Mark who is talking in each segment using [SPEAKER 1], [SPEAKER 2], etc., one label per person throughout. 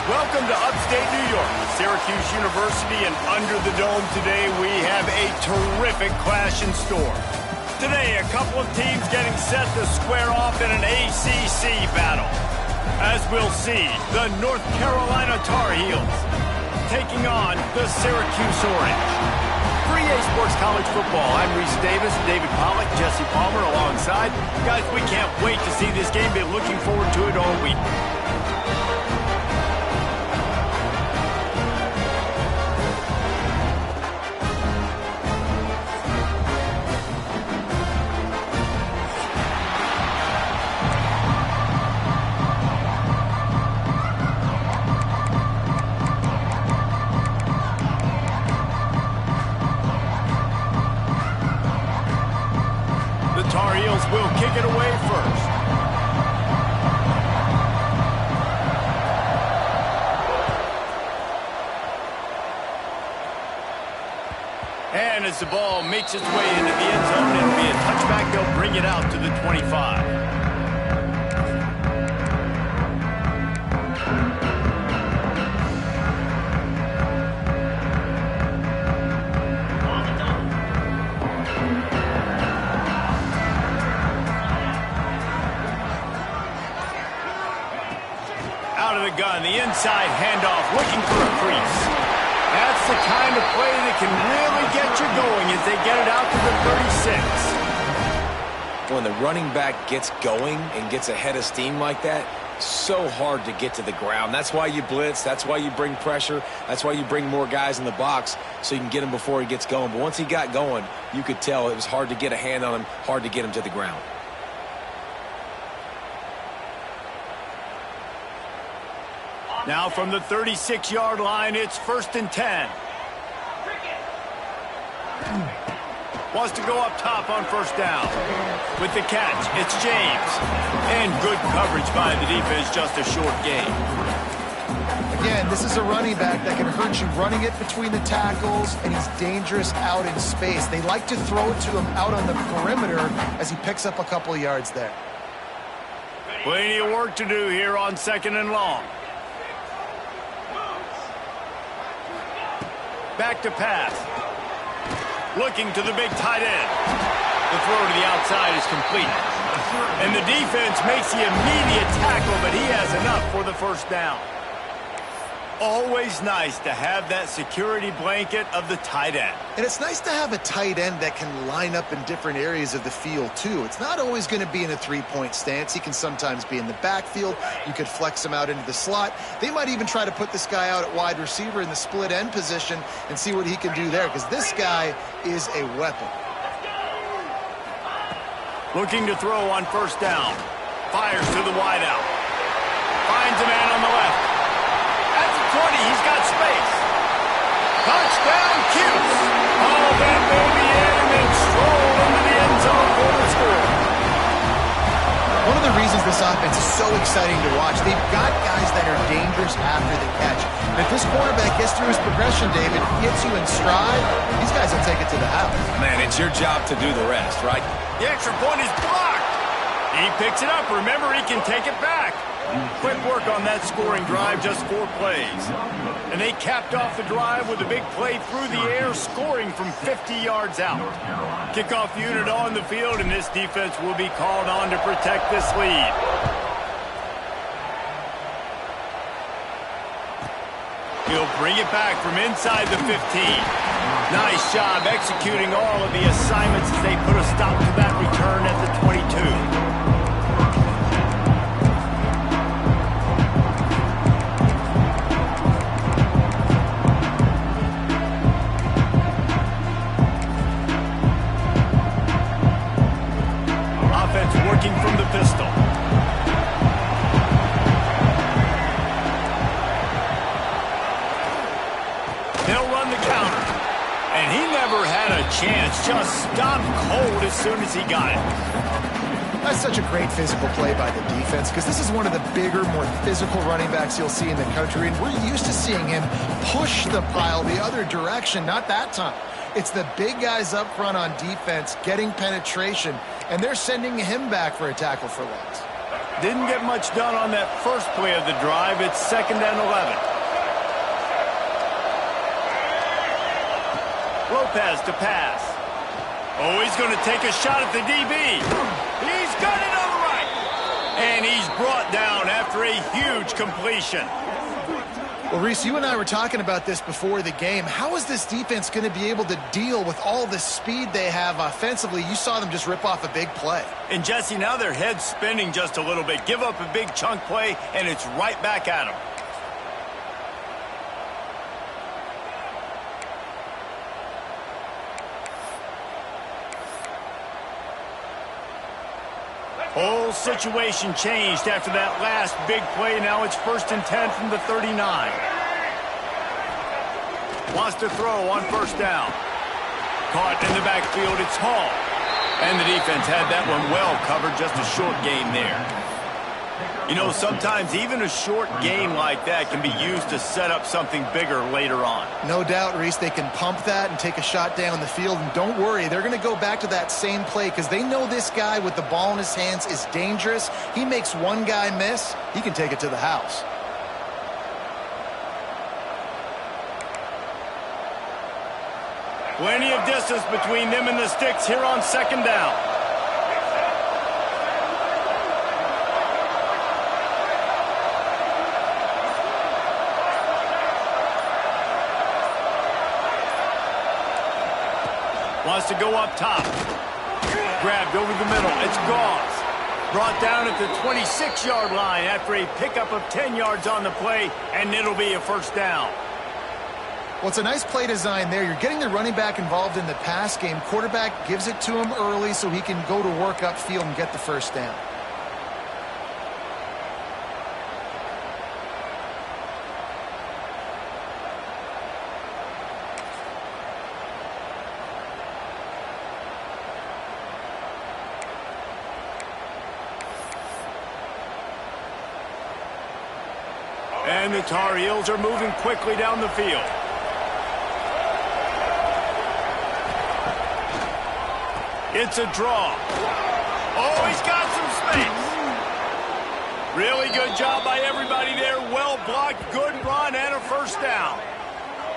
[SPEAKER 1] Welcome to upstate New York, Syracuse University, and under the dome today we have a terrific clash in store. Today, a couple of teams getting set to square off in an ACC battle. As we'll see, the North Carolina Tar Heels taking on the Syracuse Orange. For EA Sports College Football, I'm Reese Davis, David Pollack, Jesse Palmer alongside. Guys, we can't wait to see this game. Been looking forward to it all week. Tar Heels will kick it away first. And as the ball makes its way into the end zone, it'll be a touchback. They'll bring it out to the 25. Out of the gun, the inside handoff, looking for a crease. That's That's the kind of play that can really get you going as they get it out to the 36.
[SPEAKER 2] When the running back gets going and gets ahead of steam like that, so hard to get to the ground. That's why you blitz. That's why you bring pressure. That's why you bring more guys in the box so you can get him before he gets going. But once he got going, you could tell it was hard to get a hand on him, hard to get him to the ground.
[SPEAKER 1] Now from the 36-yard line, it's 1st and 10. Wants to go up top on 1st down. With the catch, it's James. And good coverage by the defense, just a short gain.
[SPEAKER 3] Again, this is a running back that can hurt you running it between the tackles, and he's dangerous out in space. They like to throw it to him out on the perimeter as he picks up a couple of yards there.
[SPEAKER 1] Plenty of work to do here on 2nd and long. Back to pass. Looking to the big tight end. The throw to the outside is complete. And the defense makes the immediate tackle, but he has enough for the 1st down. Always nice to have that security blanket of the tight end.
[SPEAKER 3] And it's nice to have a tight end that can line up in different areas of the field, too. It's not always going to be in a three-point stance. He can sometimes be in the backfield. You could flex him out into the slot. They might even try to put this guy out at wide receiver in the split end position and see what he can do there, because this guy is a weapon.
[SPEAKER 1] Looking to throw on 1st down. Fires to the wideout. Finds a man on the left. At the 20, he's got space. Touchdown, Cuse. Oh, that baby in and then strolled into the end zone for the score.
[SPEAKER 3] One of the reasons this offense is so exciting to watch, they've got guys that are dangerous after the catch. And if this quarterback gets through his progression, David, gets you in stride, these guys will take it to the house.
[SPEAKER 2] Man, it's your job to do the rest, right?
[SPEAKER 1] The extra point is blocked. He picks it up. Remember, he can take it back. Quick work on that scoring drive, just 4 plays. And they capped off the drive with a big play through the air, scoring from 50 yards out. Kickoff unit on the field, and this defense will be called on to protect this lead. He'll bring it back from inside the 15. Nice job executing all of the assignments as they put a stop to that return at the 22. Working from the pistol. They'll run the counter. And he never had a chance. Just stopped cold as soon as he got it.
[SPEAKER 3] That's such a great physical play by the defense, because this is one of the bigger, more physical running backs you'll see in the country, and we're used to seeing him push the pile the other direction. Not that time. It's the big guys up front on defense getting penetration, and they're sending him back for a tackle for loss.
[SPEAKER 1] Didn't get much done on that first play of the drive. It's 2nd and 11. Lopez to pass. Oh, he's going to take a shot at the DB. He's got it on the right. And he's brought down after a huge completion.
[SPEAKER 3] Well, Reese, you and I were talking about this before the game. How is this defense going to be able to deal with all the speed they have offensively? You saw them just rip off a big play.
[SPEAKER 1] And, Jesse, now their head's spinning just a little bit. Give up a big chunk play, and it's right back at them. Whole situation changed after that last big play. Now it's 1st and 10 from the 39. Wants to throw on 1st down. Caught in the backfield, it's Hall. And the defense had that one well covered, just a short gain there. You know, sometimes even a short game like that can be used to set up something bigger later on.
[SPEAKER 3] No doubt, Reese, they can pump that and take a shot down the field. And don't worry, they're going to go back to that same play because they know this guy with the ball in his hands is dangerous. He makes one guy miss, he can take it to the house.
[SPEAKER 1] Plenty of distance between them and the sticks here on 2nd down. Wants to go up top. Grabbed over the middle. It's Goss. Brought down at the 26-yard line after a pickup of 10 yards on the play, and it'll be a first down.
[SPEAKER 3] Well, it's a nice play design there. You're getting the running back involved in the pass game. Quarterback gives it to him early so he can go to work upfield and get the first down.
[SPEAKER 1] And the Tar Heels are moving quickly down the field. It's a draw. Oh, he's got some space. Really good job by everybody there. Well blocked, good run, and a first down.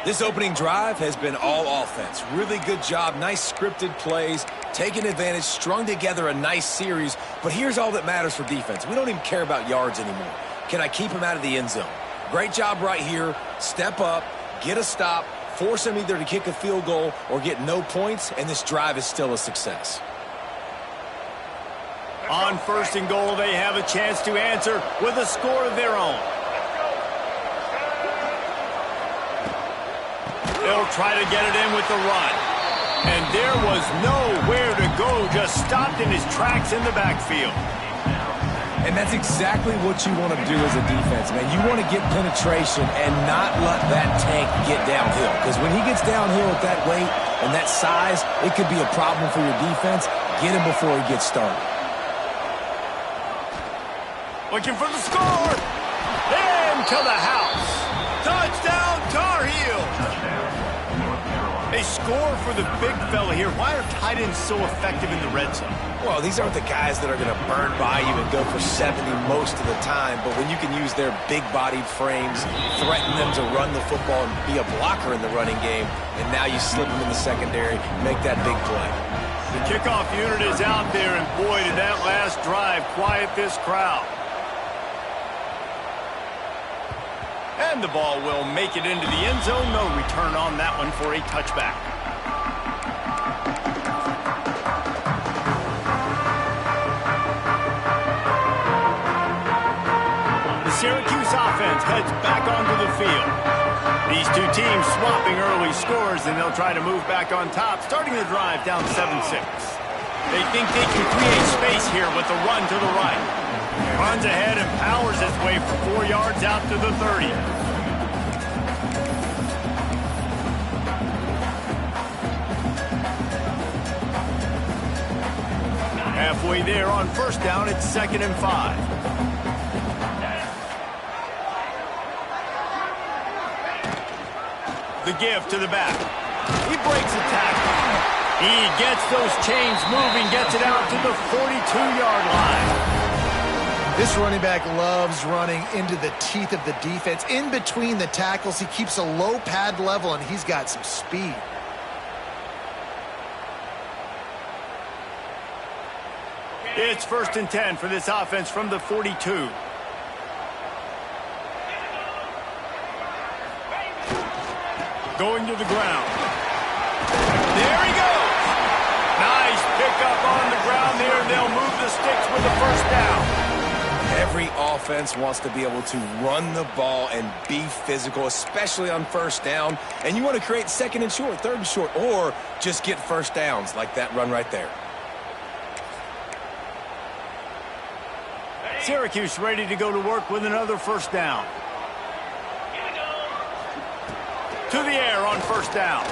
[SPEAKER 2] This opening drive has been all offense. Really good job, nice scripted plays, taking advantage, strung together a nice series. But here's all that matters for defense. We don't even care about yards anymore. Can I keep him out of the end zone? Great job right here. Step up, get a stop, force him either to kick a field goal or get no points, and this drive is still a success.
[SPEAKER 1] On first and goal, they have a chance to answer with a score of their own. They'll try to get it in with the run. And there was nowhere to go, just stopped in his tracks in the backfield.
[SPEAKER 2] And that's exactly what you want to do as a defense, man. You want to get penetration and not let that tank get downhill. Because when he gets downhill with that weight and that size, it could be a problem for your defense. Get him before he gets started.
[SPEAKER 1] Looking for the score. Into the house. Touchdown, Tar Heels. A score for the big fella here. Why are tight ends so effective in the red zone?
[SPEAKER 2] Well, these aren't the guys that are going to burn by you and go for 70 most of the time, but when you can use their big-bodied frames, threaten them to run the football and be a blocker in the running game, and now you slip them in the secondary, make that big play.
[SPEAKER 1] The kickoff unit is out there, and boy, did that last drive quiet this crowd. And the ball will make it into the end zone. No return on that one for a touchback. The Syracuse offense heads back onto the field. These two teams swapping early scores, and they'll try to move back on top, starting the drive down 7-6. They think they can create space here with the run to the right. Runs ahead and powers his way for 4 yards out to the 30. Halfway there on first down, it's 2nd and 5. The give to the back. He breaks a tackle. He gets those chains moving, gets it out to the 42-yard line.
[SPEAKER 3] This running back loves running into the teeth of the defense. In between the tackles, he keeps a low pad level, and he's got some speed.
[SPEAKER 1] It's 1st and 10 for this offense from the 42. Going to the ground. There he goes. Nice pickup on the ground there. They'll move the sticks with the first down.
[SPEAKER 2] Every offense wants to be able to run the ball and be physical, especially on first down. And you want to create 2nd and short, 3rd and short, or just get first downs like that run right there.
[SPEAKER 1] Syracuse ready to go to work with another first down. To the air on first down.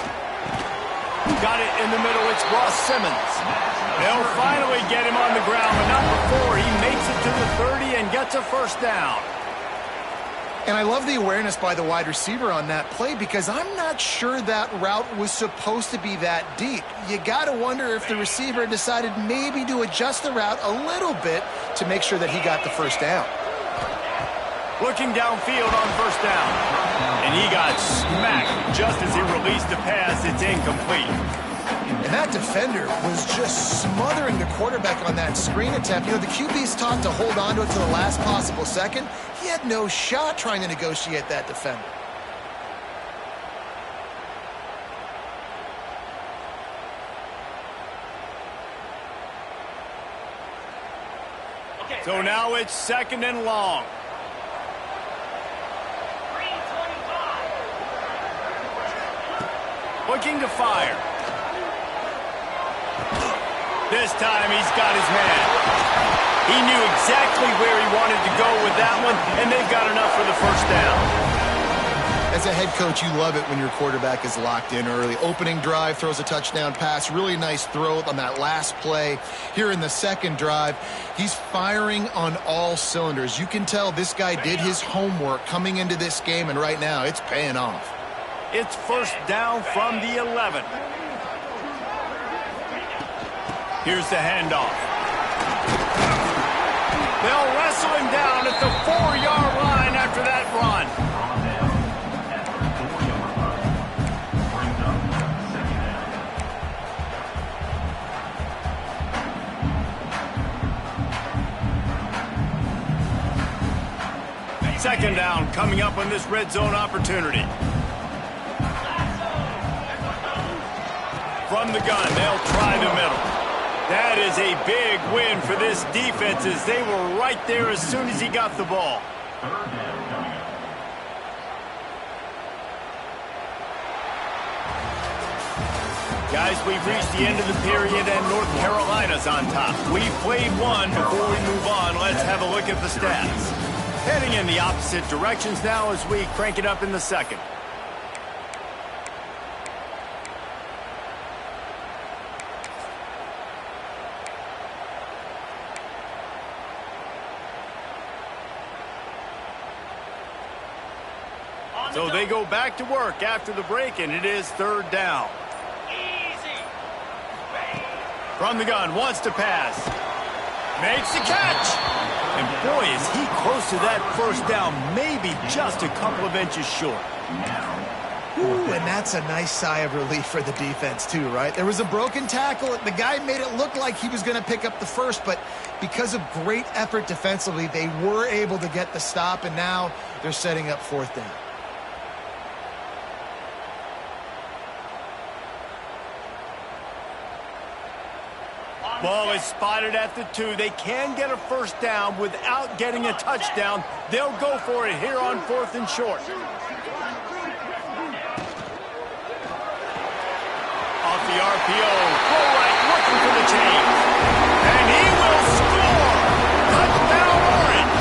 [SPEAKER 1] Got it in the middle. It's Ross Simmons. They'll finally get him on the ground, but not before he makes it to the 30 and gets a first down.
[SPEAKER 3] And I love the awareness by the wide receiver on that play because I'm not sure that route was supposed to be that deep. You got to wonder if the receiver decided maybe to adjust the route a little bit to make sure that he got the first down.
[SPEAKER 1] Looking downfield on first down. And he got smacked just as he released the pass. It's incomplete.
[SPEAKER 3] And that defender was just smothering the quarterback on that screen attempt. You know, the QB's taught to hold on to it to the last possible second. He had no shot trying to negotiate that defender.
[SPEAKER 1] So now it's 2nd and long. Looking to fire. This time he's got his man. He knew exactly where he wanted to go with that one, and they've got enough for the first down.
[SPEAKER 3] As a head coach, you love it when your quarterback is locked in early. Opening drive, throws a touchdown pass. Really nice throw on that last play. Here in the second drive, he's firing on all cylinders. You can tell this guy did his homework coming into this game, and right now it's paying off.
[SPEAKER 1] It's first down from the 11. Here's the handoff. They'll wrestle him down at the 4-yard line after that run. Second down coming up on this red zone opportunity. From the gun, they'll try the middle. That is a big win for this defense as they were right there as soon as he got the ball. Guys, we've reached the end of the period and North Carolina's on top. We've played one. Before we move on, let's have a look at the stats. Heading in the opposite directions now as we crank it up in the second. So they go back to work after the break, and it is 3rd down. From the gun, wants to pass. Makes the catch. And boy, is he close to that first down, maybe just a couple of inches short.
[SPEAKER 3] Ooh, and that's a nice sigh of relief for the defense too, right? There was a broken tackle. The guy made it look like he was going to pick up the first, but because of great effort defensively, they were able to get the stop, and now they're setting up 4th down.
[SPEAKER 1] Ball is spotted at the 2. They can get a first down without getting a touchdown. They'll go for it here on 4th and short. Off the RPO, full right, looking for the change. And he will score! Touchdown Orange!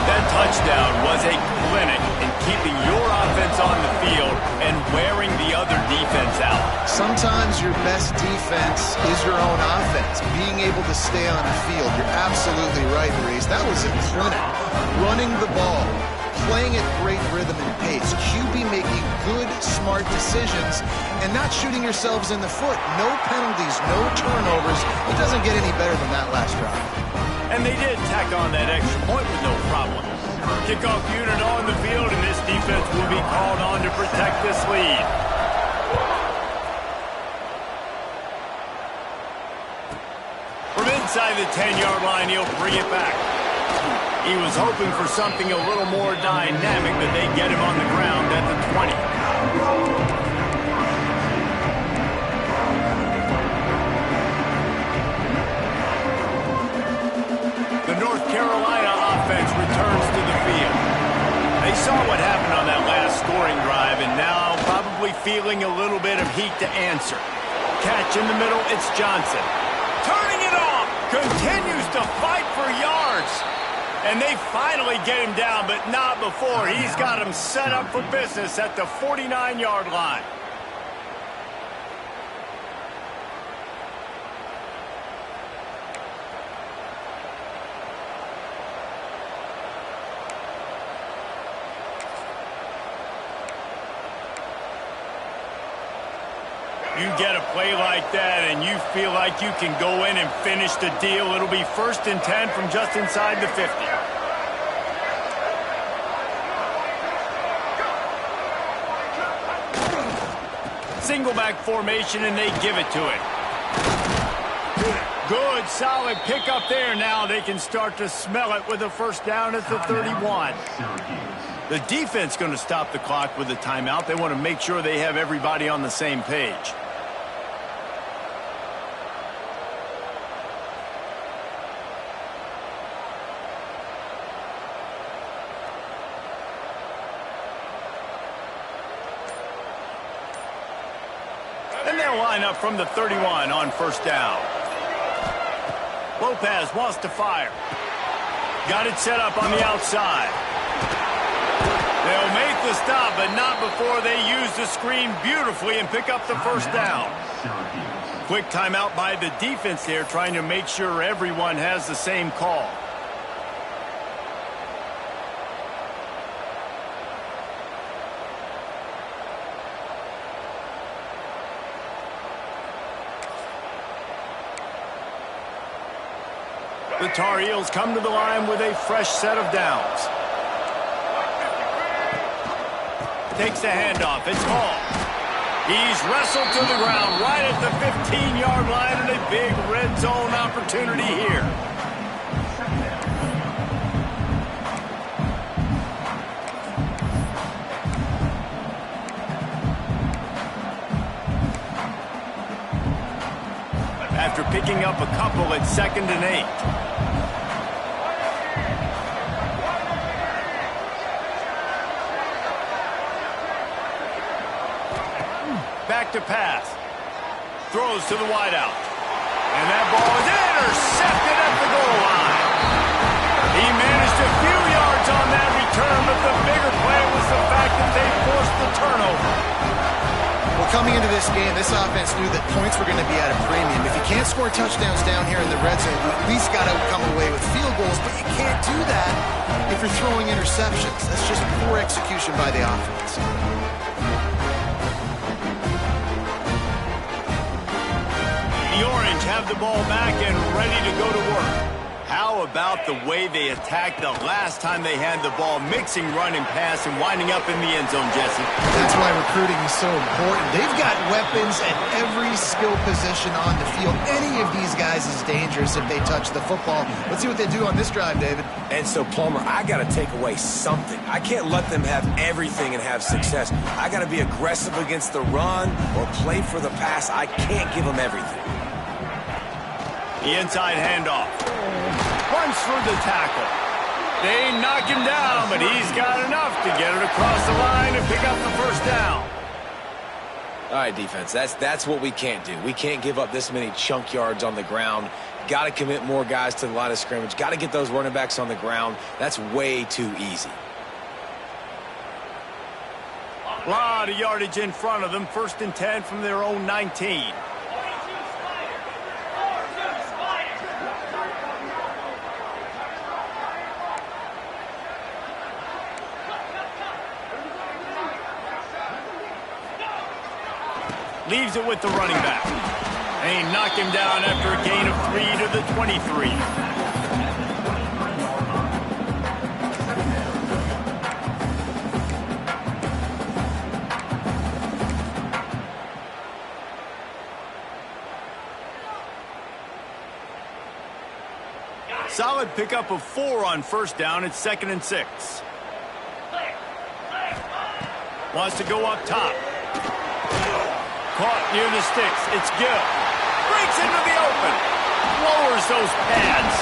[SPEAKER 1] That touchdown was a clinic in keeping your offense on the field and wearing the other defense out.
[SPEAKER 3] Sometimes your best defense is your own offense, being able to stay on the field. You're absolutely right, Reese. That was a clinic. Running the ball, playing at great rhythm and pace, QB making good, smart decisions, and not shooting yourselves in the foot. No penalties, no turnovers. It doesn't get any better than that last drive.
[SPEAKER 1] And they did tack on that extra point with no problem. Kickoff unit on the field, and this defense will be called on to protect this lead. From inside the 10-yard line, he'll bring it back. He was hoping for something a little more dynamic, but they get him on the ground at the 20. The North Carolina offense returns to the field. They saw what happened on that last scoring drive, and now probably feeling a little bit of heat to answer. Catch in the middle, it's Johnson. Turning it off, continues to fight for yards. And they finally get him down, but not before. He's got him set up for business at the 49-yard line. You get a play like that and you feel like you can go in and finish the deal. It'll be 1st and 10 from just inside the 50. Single back formation, and they give it to him. Good, solid pickup there. Now they can start to smell it with a first down at the 31. The defense going to stop the clock with a timeout. They want to make sure they have everybody on the same page. They'll line up from the 31 on first down. Lopez wants to fire. Got it set up on the outside. They'll make the stop, but not before they use the screen beautifully and pick up the first down. Quick timeout by the defense there, trying to make sure everyone has the same call. The Tar Heels come to the line with a fresh set of downs. Takes the handoff. It's Hall. He's wrestled to the ground right at the 15-yard line, and a big red zone opportunity here. After picking up a couple at 2nd and 8. Back to pass. Throws to the wideout. And that ball is intercepted at the goal line. He managed a few yards on that return, but the bigger play was the fact that they forced the turnover.
[SPEAKER 3] Well, coming into this game, this offense knew that points were going to be at a premium. If you can't score touchdowns down here in the red zone, you at least got to come away with field goals, but you can't do that if you're throwing interceptions. That's just poor execution by the offense.
[SPEAKER 1] The Orange have the ball back and ready to go to work. How about the way they attacked the last time they had the ball, mixing run and pass and winding up in the end zone, Jesse?
[SPEAKER 3] That's why recruiting is so important. They've got weapons at every skill position on the field. Any of these guys is dangerous if they touch the football. Let's see what they do on this drive, David.
[SPEAKER 2] And so, Palmer, I got to take away something. I can't let them have everything and have success. I got to be aggressive against the run or play for the pass. I can't give them everything.
[SPEAKER 1] The inside handoff. Runs through the tackle. They knock him down, but he's got enough to get it across the line and pick up the first down.
[SPEAKER 2] All right, defense, that's what we can't do. We can't give up this many chunk yards on the ground. Got to commit more guys to the line of scrimmage. Got to get those running backs on the ground. That's way too easy.
[SPEAKER 1] A lot of yardage in front of them. 1st and 10 from their own 19. Leaves it with the running back. And he knocked him down after a gain of 3 to the 23. Solid pickup of 4 on first down. It's 2nd and 6. Wants to go up top. Caught near the sticks. It's Gill. Breaks into the open. Lowers those pads.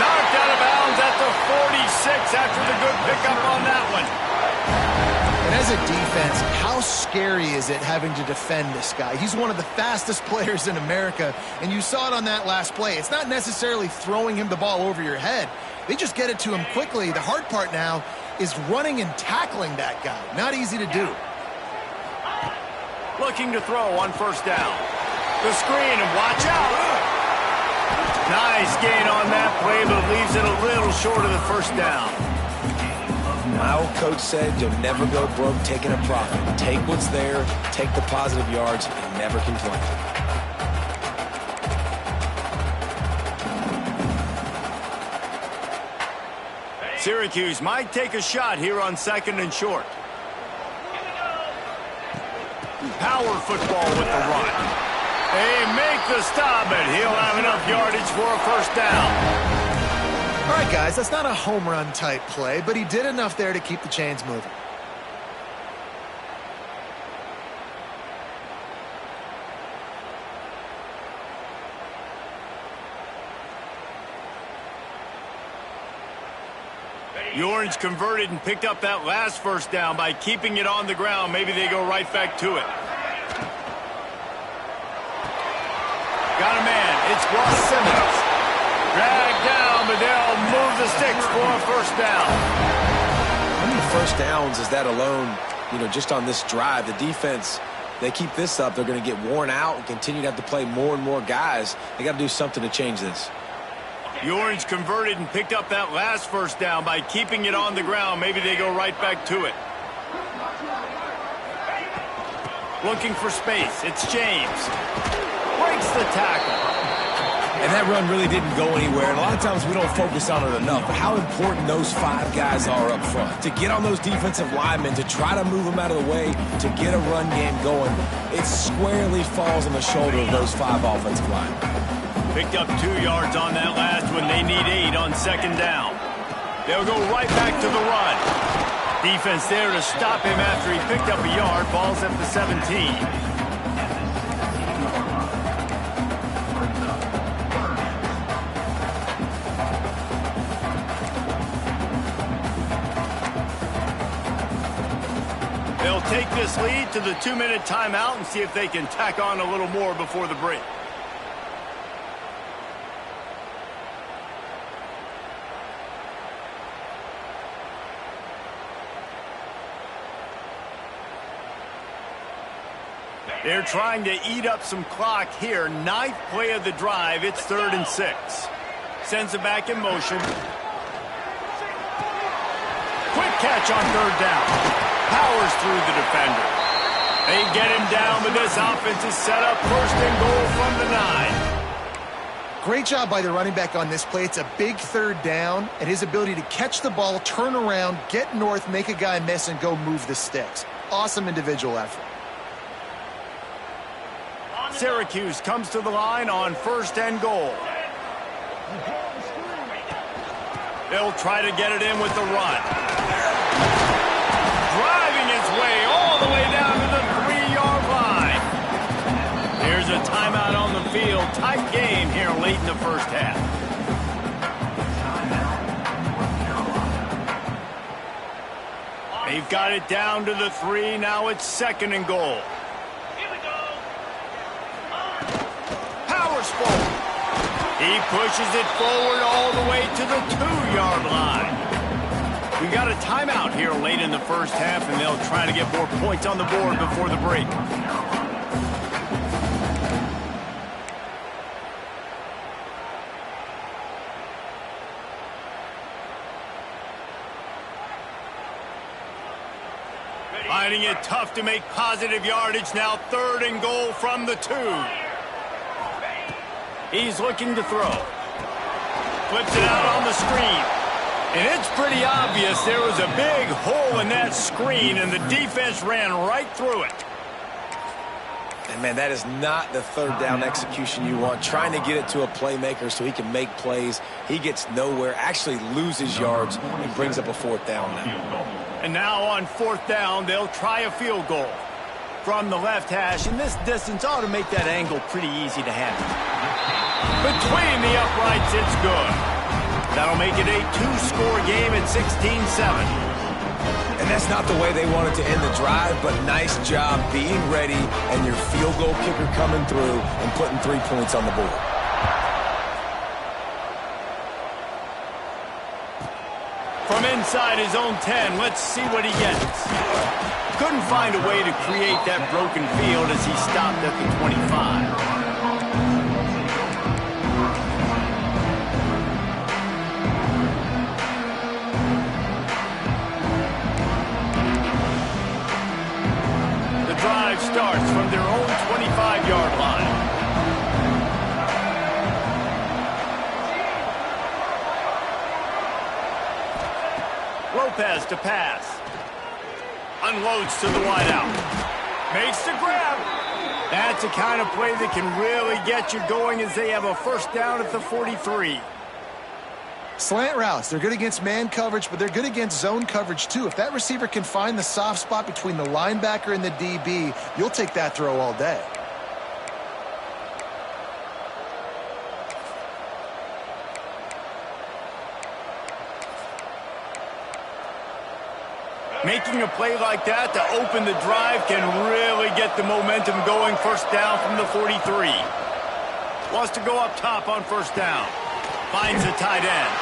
[SPEAKER 1] Knocked out of bounds at the 46 after the good pickup on that one.
[SPEAKER 3] And as a defense, how scary is it having to defend this guy? He's one of the fastest players in America, and you saw it on that last play. It's not necessarily throwing him the ball over your head. They just get it to him quickly. The hard part now is running and tackling that guy. Not easy to do.
[SPEAKER 1] Looking to throw on first down. The screen, and watch out. Nice gain on that play, but leaves it a little short of the first down.
[SPEAKER 2] My old coach said you'll never go broke taking a profit. Take what's there, take the positive yards, and never complain.
[SPEAKER 1] Syracuse might take a shot here on 2nd and short. Power football with the run. They make the stop, but he'll have enough yardage for a first down.
[SPEAKER 3] All right, guys, that's not a home run type play, but he did enough there to keep the chains moving.
[SPEAKER 1] The Orange converted and picked up that last first down by keeping it on the ground. Maybe they go right back to it. Got a man. It's Ross Simmons. Dragged down, but they'll move the sticks for a first down.
[SPEAKER 2] How many first downs is that alone, just on this drive? The defense, they keep this up, they're going to get worn out and continue to have to play more and more guys. They got to do something to change this.
[SPEAKER 1] The Orange converted and picked up that last first down by keeping it on the ground. Maybe they go right back to it. Looking for space. It's James. Breaks the tackle.
[SPEAKER 2] And that run really didn't go anywhere. And a lot of times we don't focus on it enough. But how important those 5 guys are up front. To get on those defensive linemen, to try to move them out of the way, to get a run game going, it squarely falls on the shoulder of those 5 offensive linemen.
[SPEAKER 1] Picked up 2 yards on that last one. They need 8 on second down. They'll go right back to the run. Defense there to stop him after he picked up a yard. Ball's at the 17. They'll take this lead to the 2-minute timeout and see if they can tack on a little more before the break. They're trying to eat up some clock here. 9th play of the drive. It's 3rd and 6. Sends it back in motion. Quick catch on 3rd down. Powers through the defender. They get him down, but this offense is set up 1st and goal from the 9.
[SPEAKER 3] Great job by the running back on this play. It's a big 3rd down, and his ability to catch the ball, turn around, get north, make a guy miss, and go move the sticks. Awesome individual effort.
[SPEAKER 1] Syracuse comes to the line on 1st and goal. They'll try to get it in with the run. Driving his way all the way down to the 3-yard line. Here's a timeout on the field. Tight game here late in the first half. They've got it down to the 3. Now it's 2nd and goal. He pushes it forward all the way to the 2-yard line. We got a timeout here late in the first half, and they'll try to get more points on the board before the break. Finding it tough to make positive yardage. Now 3rd and goal from the 2. He's looking to throw. Flips it out on the screen. And it's pretty obvious there was a big hole in that screen, and the defense ran right through it.
[SPEAKER 2] And, man, that is not the 3rd down execution you want. Trying to get it to a playmaker so he can make plays. He gets nowhere, actually loses yards, and brings up a 4th down now.
[SPEAKER 1] And now on 4th down, they'll try a field goal. From the left hash, and this distance ought to make that angle pretty easy to handle. Between the uprights, it's good. That'll make it a 2-score game at 16-7.
[SPEAKER 2] And that's not the way they wanted to end the drive, but nice job being ready and your field goal kicker coming through and putting 3 points on the board.
[SPEAKER 1] From inside his own 10, let's see what he gets. Couldn't find a way to create that broken field as he stopped at the 25. Drive starts from their own 25-yard line. Lopez to pass. Unloads to the wideout. Makes the grab. That's a kind of play that can really get you going as they have a 1st down at the 43.
[SPEAKER 3] Slant routes, they're good against man coverage, but they're good against zone coverage too. If that receiver can find the soft spot between the linebacker and the DB, you'll take that throw all day.
[SPEAKER 1] Making a play like that to open the drive can really get the momentum going. 1st down from the 43. Wants to go up top on first down. Finds the tight end.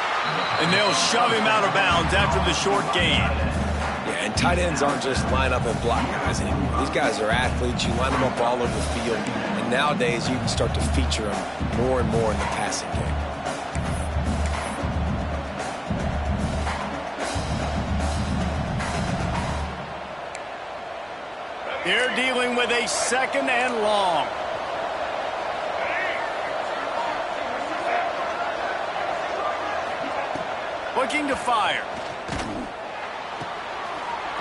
[SPEAKER 1] And they'll shove him out of bounds after the short gain.
[SPEAKER 2] Yeah, and tight ends aren't just line up and block guys anymore. These guys are athletes. You line them up all over the field. And nowadays, you can start to feature them more and more in the passing game.
[SPEAKER 1] They're dealing with a second and long. Looking to fire.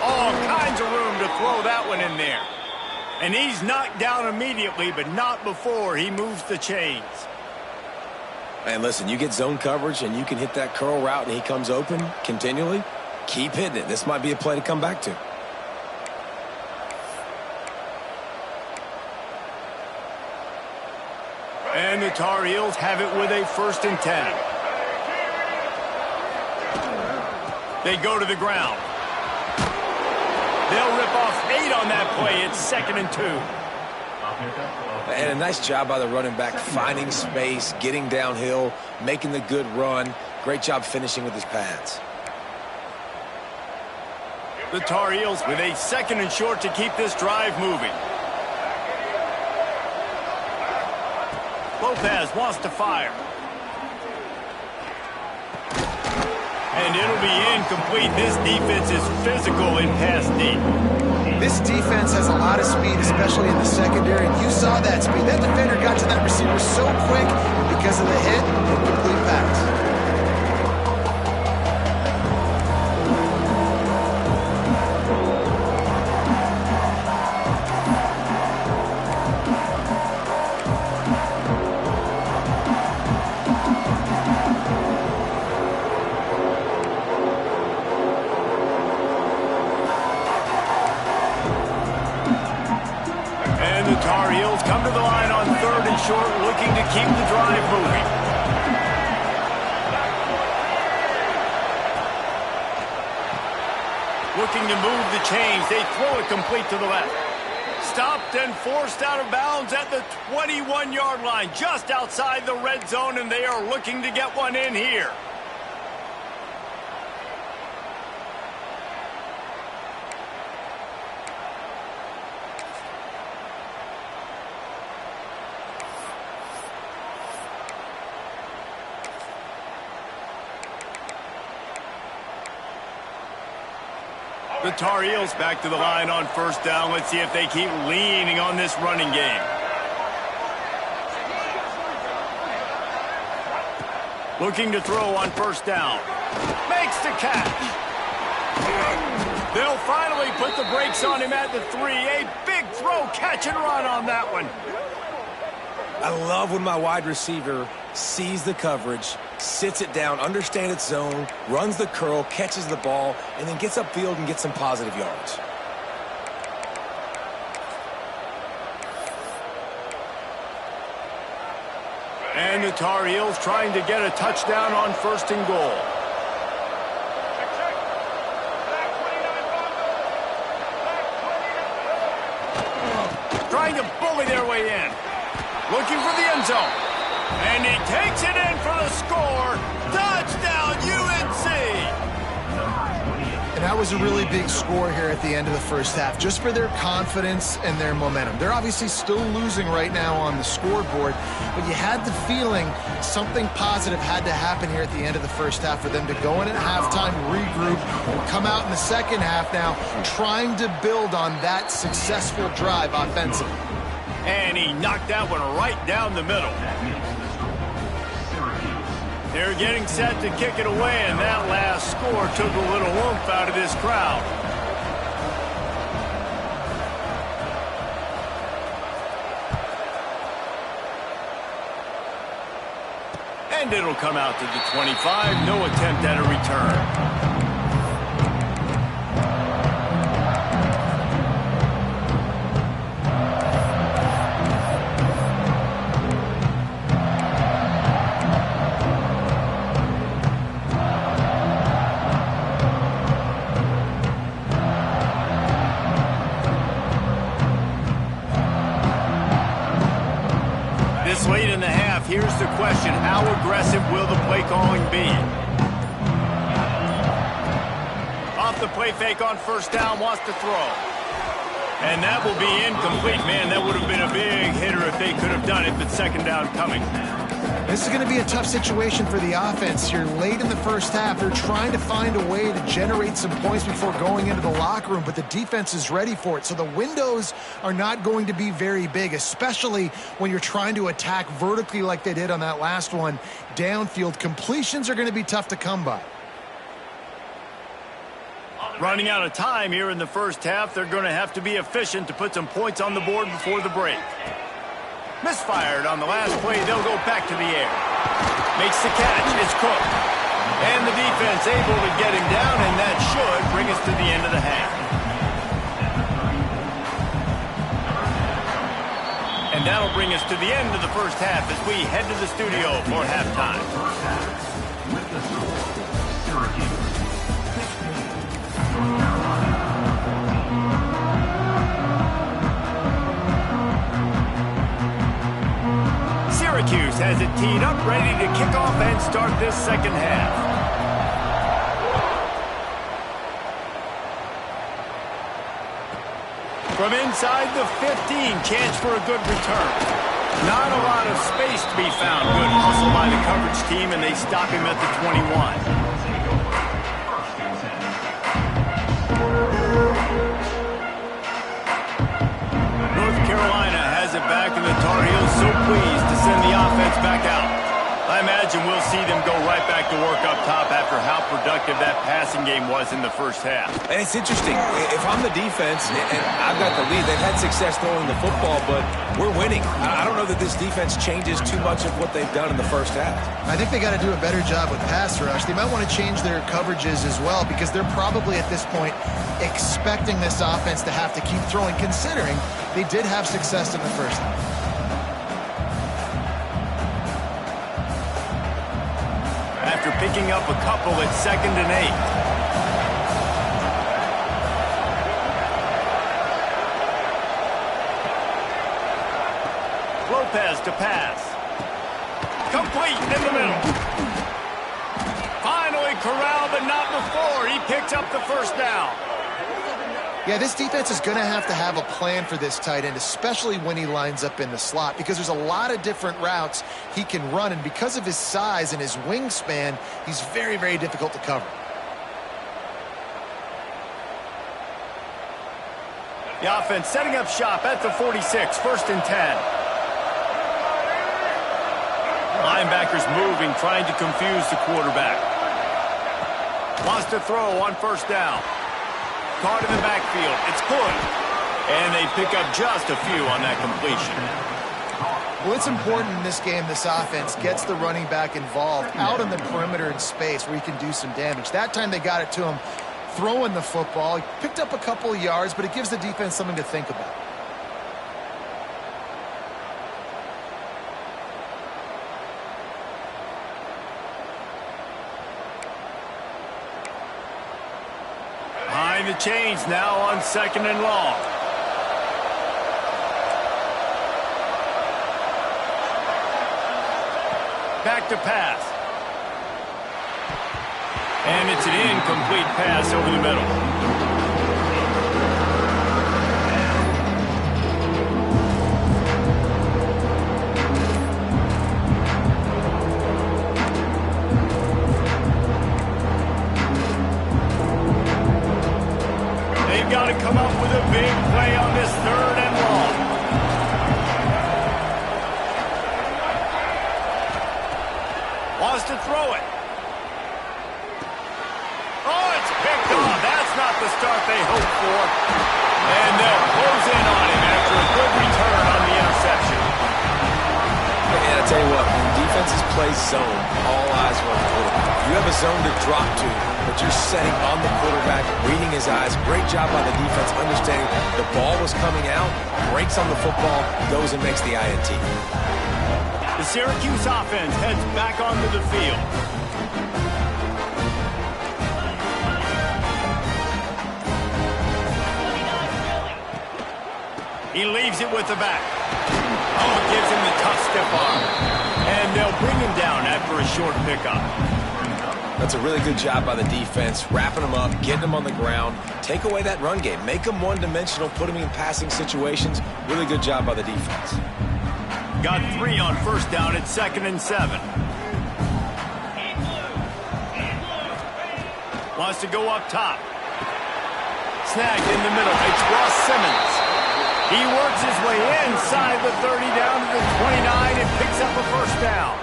[SPEAKER 1] All kinds of room to throw that one in there. And he's knocked down immediately, but not before he moves the chains.
[SPEAKER 2] And listen, you get zone coverage and you can hit that curl route and he comes open continually. Keep hitting it. This might be a play to come back to.
[SPEAKER 1] And the Tar Heels have it with a 1st and 10. They go to the ground. They'll rip off 8 on that play. It's 2nd and 2.
[SPEAKER 2] And a nice job by the running back, finding space, getting downhill, making the good run. Great job finishing with his pads.
[SPEAKER 1] The Tar Heels with a 2nd and short to keep this drive moving. Lopez wants to fire. And it'll be incomplete. This defense is physical in pass deep.
[SPEAKER 3] This defense has a lot of speed, especially in the secondary. You saw that speed. That defender got to that receiver so quick, and because of the hit, incomplete pass.
[SPEAKER 1] The Tar Heels come to the line on 3rd and short, looking to keep the drive moving. Looking to move the chains. They throw it complete to the left. Stopped and forced out of bounds at the 21-yard line, just outside the red zone, and they are looking to get one in here. The Tar Heels back to the line on 1st down. Let's see if they keep leaning on this running game. Looking to throw on 1st down. Makes the catch. They'll finally put the brakes on him at the 3. A big throw, catch and run on that one.
[SPEAKER 2] I love when my wide receiver sees the coverage, sits it down, understands its zone, runs the curl, catches the ball, and then gets upfield and gets some positive yards.
[SPEAKER 1] And the Tar Heels trying to get a touchdown on 1st and goal. Trying to bully their way in. Looking for the end zone. And he takes it in for the score. Touchdown, UNC!
[SPEAKER 3] And that was a really big score here at the end of the 1st half, just for their confidence and their momentum. They're obviously still losing right now on the scoreboard, but you had the feeling something positive had to happen here at the end of the 1st half for them to go in at halftime, regroup, and come out in the 2nd half now trying to build on that successful drive offensively.
[SPEAKER 1] And he knocked that one right down the middle. They're getting set to kick it away, and that last score took a little oomph out of this crowd. And it'll come out to the 25. No attempt at a return. Late in the half, here's the question. How aggressive will the play calling be? Off the play fake on first down, wants to throw. And that will be incomplete. Man, that would have been a big hitter if they could have done it, but second down coming.
[SPEAKER 3] This is going to be a tough situation for the offense here. Late in the first half, they're trying to find a way to generate some points before going into the locker room, but the defense is ready for it. So the windows are not going to be very big, especially when you're trying to attack vertically like they did on that last one. Downfield completions are going to be tough to come by.
[SPEAKER 1] Running out of time here in the first half. They're going to have to be efficient to put some points on the board before the break. Misfired on the last play. They'll go back to the air. Makes the catch. It's Cook. And the defense able to get him down, and that should bring us to the end of the half. And that'll bring us to the end of the first half as we head to the studio for halftime.
[SPEAKER 4] With the Syracuse.
[SPEAKER 1] Syracuse has it teed up, ready to kick off and start this second half. From inside the 15, chance for a good return. Not a lot of space to be found. Good hustle by the coverage team, and they stop him at the 21. It back, and the Tar Heels so pleased to send the offense back out. I imagine we'll see them go right back to work up top after how productive that passing game was in the first half.
[SPEAKER 2] And it's interesting. If I'm the defense and I've got the lead, they've had success throwing the football, but we're winning. I don't know that this defense changes too much of what they've done in the first half.
[SPEAKER 3] I think they got to do a better job with pass rush. They might want to change their coverages as well, because they're probably at this point expecting this offense to have to keep throwing, considering they did have success in the first half.
[SPEAKER 1] After picking up a couple at 2nd and 8. Lopez to pass. Complete in the middle. Finally corralled, but not before. He picks up the first down.
[SPEAKER 3] Yeah, this defense is going to have a plan for this tight end, especially when he lines up in the slot, because there's a lot of different routes he can run, and because of his size and his wingspan, he's very, very difficult to cover.
[SPEAKER 1] The offense setting up shop at the 46, 1st and 10. Linebackers moving, trying to confuse the quarterback. Wants to throw on first down. Caught in the backfield. It's good. And they pick up just a few on that completion.
[SPEAKER 3] Well, it's important in this game this offense gets the running back involved out on the perimeter in space where he can do some damage. That time they got it to him throwing the football. He picked up a couple of yards, but it gives the defense something to think about.
[SPEAKER 1] Behind the chains now on 2nd and long. Back to pass. And it's an incomplete pass over the middle. They've got to come up with a big play on this 3rd and long. Wants to throw it. Oh, it's picked off. That's not the start they hoped for. And they'll close in on him after a good return on the interception.
[SPEAKER 2] And I tell you what, when defenses play zone, all eyes are on the quarterback. You have a zone to drop to, but you're setting on the quarterback, reading his eyes. Great job by the defense, understanding the ball was coming out, breaks on the football, goes and makes the INT.
[SPEAKER 1] The Syracuse offense heads back onto the field. He leaves it with the back. Oh, gives him the tough stiff arm. And And they'll bring him down after a short pickup.
[SPEAKER 2] That's a really good job by the defense, wrapping them up, getting them on the ground. Take away that run game. Make them one-dimensional, put them in passing situations. Really good job by the defense.
[SPEAKER 1] Got 3 on first down at 2nd and 7. Wants to go up top. Snagged in the middle. It's Ross Simmons. He works his way inside the 30 down to the 29 and picks up a first down.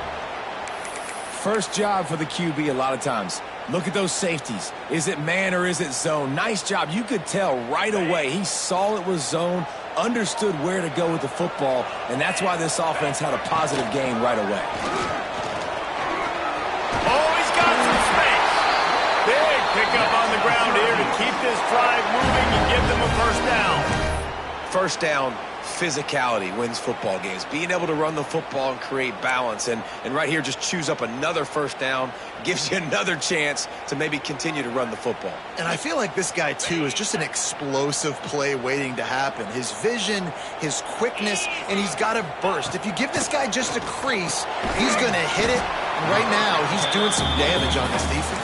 [SPEAKER 2] First job for the QB a lot of times. Look at those safeties. Is it man or is it zone? Nice job. You could tell right away. He saw it was zone, understood where to go with the football, and that's why this offense had a positive game right away.
[SPEAKER 1] Oh, he's got some space. Big pickup on the ground here to keep this drive moving and give them a first down.
[SPEAKER 2] First down, physicality wins football games. Being able to run the football and create balance. And right here, just choose up another first down, gives you another chance to maybe continue to run the football.
[SPEAKER 3] And I feel like this guy, too, is just an explosive play waiting to happen. His vision, his quickness, and he's got a burst. If you give this guy just a crease, he's going to hit it. And right now, he's doing some damage on this defense.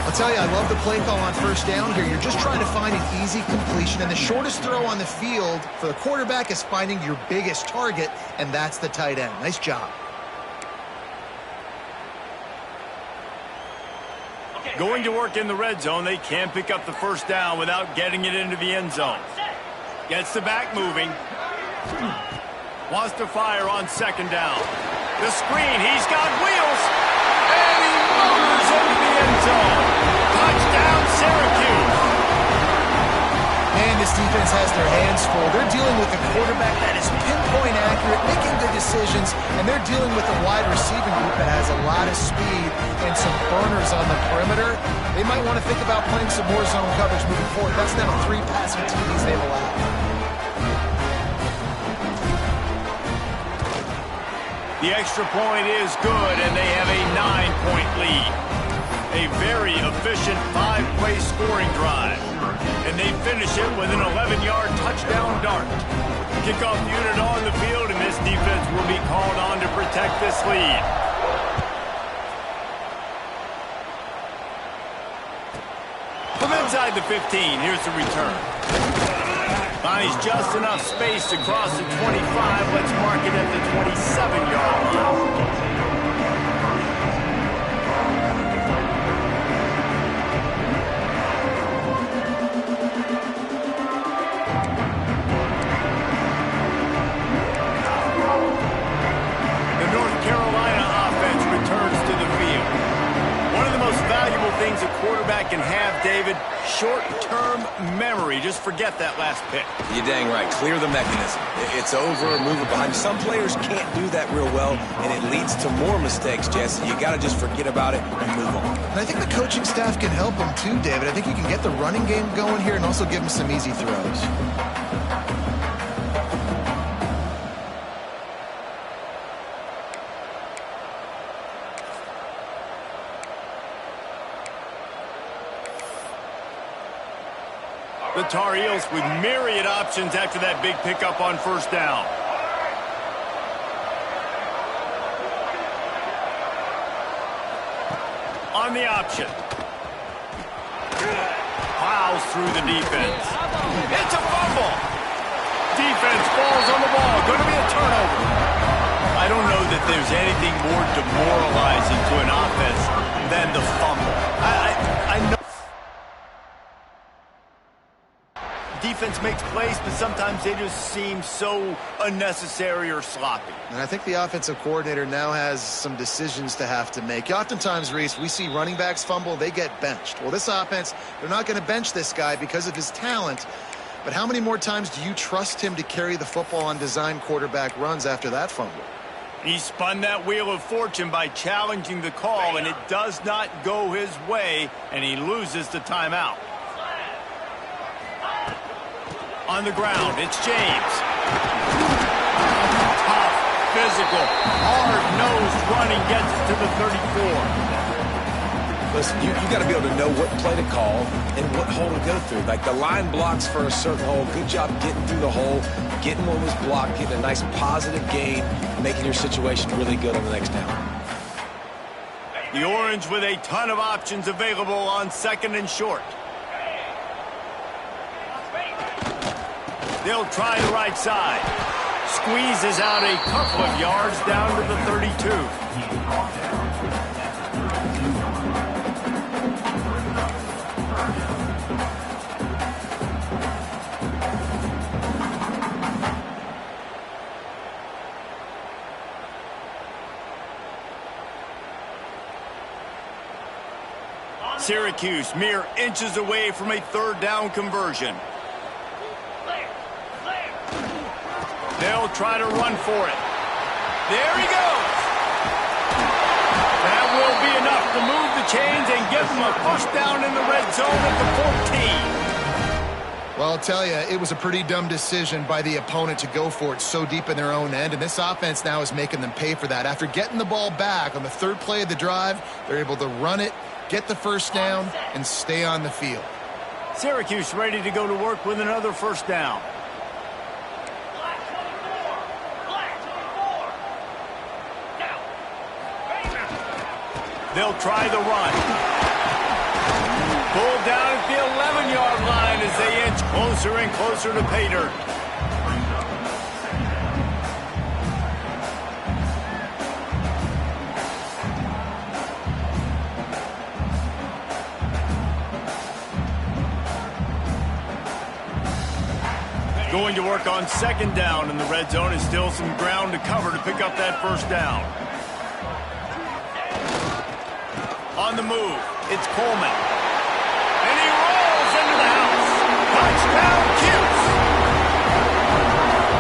[SPEAKER 3] I'll tell you, I love the play call on first down here. You're just trying to find an easy completion, and the shortest throw on the field for the quarterback is finding your biggest target, and that's the tight end. Nice job.
[SPEAKER 1] Going to work in the red zone, they can't pick up the first down without getting it into the end zone. Gets the back moving. Wants to fire on 2nd down. The screen, he's got wheels, and he motors into the end zone. Touchdown, Syracuse.
[SPEAKER 3] And this defense has their hands full. They're dealing with a quarterback that is pinpoint accurate, making good decisions, and they're dealing with a wide receiving group that has a lot of speed and some burners on the perimeter. They might want to think about playing some more zone coverage moving forward. That's now 3 passing TDs they've allowed.
[SPEAKER 1] The extra point is good, and they have a 9-point lead. A very efficient 5-play scoring drive. And they finish it with an 11-yard touchdown dart. Kickoff unit on the field, and this defense will be called on to protect this lead. From inside the 15, here's the return. Finds just enough space to cross the 25. Let's mark it at the 27-yard line. Things a quarterback can have, David, short-term memory. Just forget that last pick.
[SPEAKER 2] You're dang right. Clear the mechanism. It's over, move it behind. Some players can't do that real well, and it leads to more mistakes, Jesse. You got to just forget about it and move on.
[SPEAKER 3] And I think the coaching staff can help him too, David. I think you can get the running game going here and also give him some easy throws.
[SPEAKER 1] The Tar Heels with myriad options after that big pickup on first down. On the option. Plows through the defense. It's a fumble. Defense falls on the ball. Going to be a turnover. I don't know that there's anything more demoralizing to an offense than the fumble. I know. Defense makes plays, but sometimes they just seem so unnecessary or sloppy.
[SPEAKER 3] And I think the offensive coordinator now has some decisions to have to make. Oftentimes, Reese, we see running backs fumble, they get benched. Well, this offense, they're not going to bench this guy because of his talent. But how many more times do you trust him to carry the football on design quarterback runs after that fumble?
[SPEAKER 1] He spun that wheel of fortune by challenging the call, and it does not go his way, and he loses the timeout. On the ground, it's James. Tough, physical, hard-nosed running gets it to the 34.
[SPEAKER 2] Listen, you got to be able to know what play to call and what hole to go through. Like the line blocks for a certain hole. Good job getting through the hole, getting what was blocked, getting a nice positive gain, making your situation really good on the next down.
[SPEAKER 1] The Orange with a ton of options available on second and short. They'll try the right side. Squeezes out a couple of yards down to the 32. Syracuse mere inches away from a third down conversion. They'll try to run for it. There he goes. That will be enough to move the chains and give them a first down in the red zone at the 14.
[SPEAKER 3] Well, I'll tell you, it was a pretty dumb decision by the opponent to go for it so deep in their own end, and this offense now is making them pay for that. After getting the ball back on the third play of the drive, they're able to run it, get the first down, and stay on the field.
[SPEAKER 1] Syracuse ready to go to work with another first down. They'll try the run. Pulled down at the 11-yard line as they inch closer and closer to pay dirt. Going to work on second down in the red zone, and still some ground to cover to pick up that first down. On the move, it's Coleman. And he rolls into the house. Touchdown, Cuse.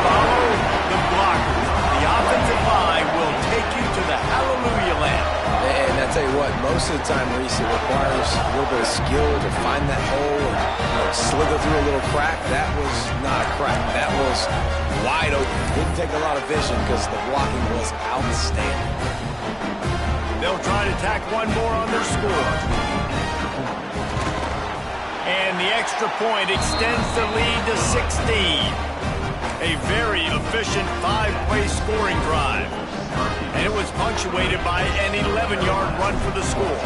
[SPEAKER 1] Follow the blockers. The offensive line will take you to the hallelujah land.
[SPEAKER 2] And I tell you what, most of the time, Reese, it requires a little bit of skill to find that hole and slither through a little crack. That was not a crack. That was wide open. Didn't take a lot of vision because the blocking was outstanding.
[SPEAKER 1] They'll try to tack one more on their score. And the extra point extends the lead to 16. A very efficient 5-play scoring drive. And it was punctuated by an 11-yard run for the score.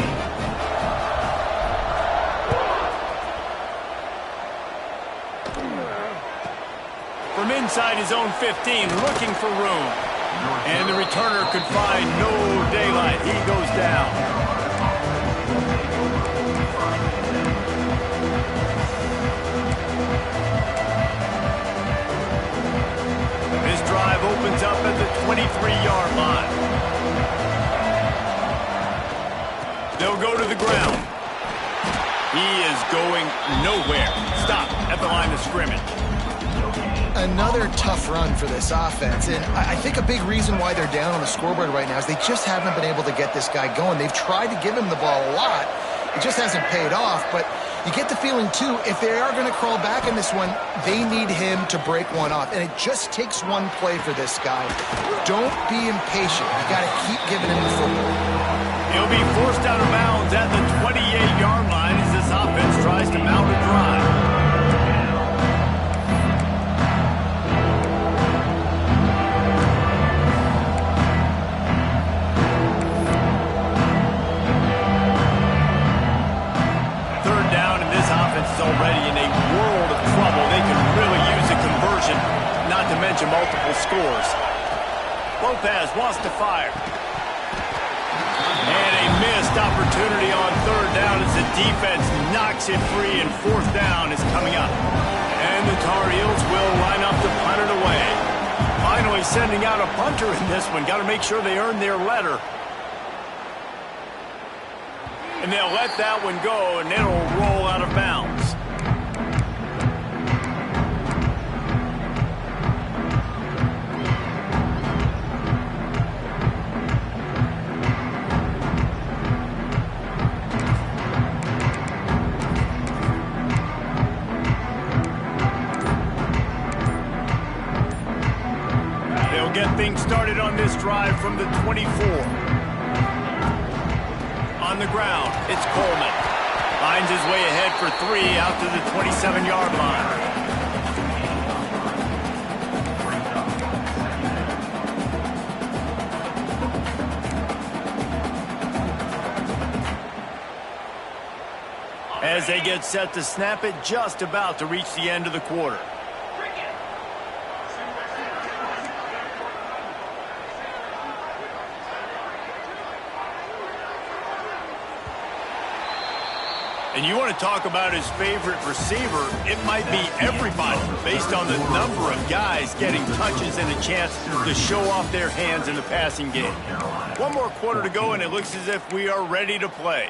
[SPEAKER 1] From inside his own 15, looking for room. And the returner could find no daylight. He goes down. This drive opens up at the 23-yard line. They'll go to the ground. He is going nowhere. Stop at the line of scrimmage.
[SPEAKER 3] Another tough run for this offense, and I think a big reason why they're down on the scoreboard right now is they just haven't been able to get this guy going. They've tried to give him the ball a lot. It just hasn't paid off, but you get the feeling, too, if they are going to crawl back in this one, they need him to break one off, and it just takes one play for this guy. Don't be impatient. You got to keep giving him the football.
[SPEAKER 1] He'll be forced out of bounds at the 28-yard line as this offense tries to mount a drive. Already in a world of trouble. They can really use a conversion, not to mention multiple scores. Lopez wants to fire. And a missed opportunity on third down as the defense knocks it free, and fourth down is coming up. And the Tar Heels will line up to punt it away. Finally sending out a punter in this one. Got to make sure they earn their letter. And they'll let that one go, and it'll roll out of bounds. They'll get things started on this drive from the 24. On on the ground. It's Coleman. Finds his way ahead for 3 out to the 27-yard line. As they get set to snap it, just about to reach the end of the quarter. And you want to talk about his favorite receiver, it might be everybody based on the number of guys getting touches and a chance to show off their hands in the passing game. One more quarter to go, and it looks as if we are ready to play.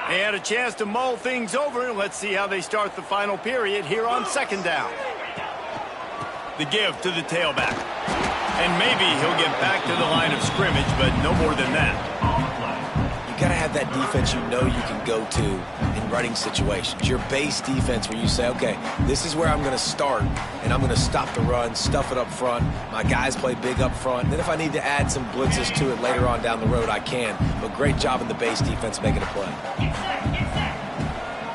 [SPEAKER 1] They had a chance to mull things over. Let's see how they start the final period here on second down. The give to the tailback. And maybe he'll get back to the line of scrimmage, but no more than that.
[SPEAKER 2] You got to have that defense you know you can go to in running situations. Your base defense where you say, okay, this is where I'm going to start, and I'm going to stop the run, stuff it up front. My guys play big up front. Then if I need to add some blitzes to it later on down the road, I can. But great job in the base defense making a play.